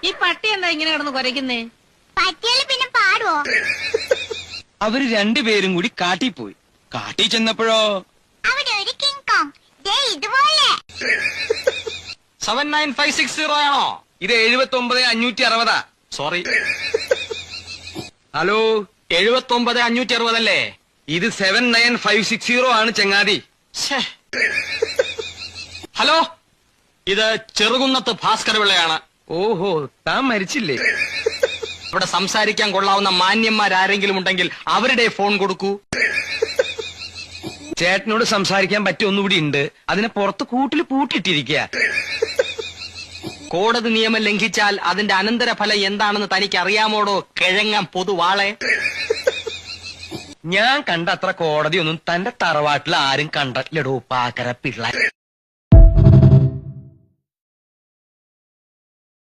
ഈ പട്ടി എന്താ ഇങ്ങനെ കിടന്ന് കുരയ്ക്കുന്നേ? പറ്റിയാല് പിന്നെ പാടുവോ? അവര് രണ്ടുപേരും കൂടി കാട്ടിൽ പോയി. കാട്ടി ചെന്നപ്പോഴോ അവിടെ ഒരു കിങ് കോങ് ദേ ഇതുപോലെ. 79560 ആണോ? ഇത് 79,560. സോറി, ഹലോ, 79,560 അല്ലേ? ഇത് 79560 ആണ് ചങ്ങാതി. ഛേ. ഹലോ, ഇത് ചെറുകുന്നത്ത് ഭാസ്കര പിള്ളയാണ്. ഓഹോ, താൻ മരിച്ചില്ലേ? ഇവിടെ സംസാരിക്കാൻ കൊള്ളാവുന്ന മാന്യന്മാരാരെങ്കിലും ഉണ്ടെങ്കിൽ അവരുടെ ഫോൺ കൊടുക്കൂ. ചേട്ടനോട് സംസാരിക്കാൻ പറ്റിയ ഒന്നുകൂടി ഉണ്ട്. അതിനെ പുറത്ത് കൂട്ടിൽ പൂട്ടിയിട്ടിരിക്കുക. കോടതി നിയമം ലംഘിച്ചാൽ അതിന്റെ അനന്തരഫലം എന്താണെന്ന് തനിക്ക് അറിയാമോടോ കിഴങ്ങാൻ പൊതുവാളെ? ഞാൻ കണ്ട അത്ര കോടതിയൊന്നും തന്റെ തറവാട്ടിൽ ആരും കണ്ടിട്ടില്ലടോ പാക്കര പിള്ള.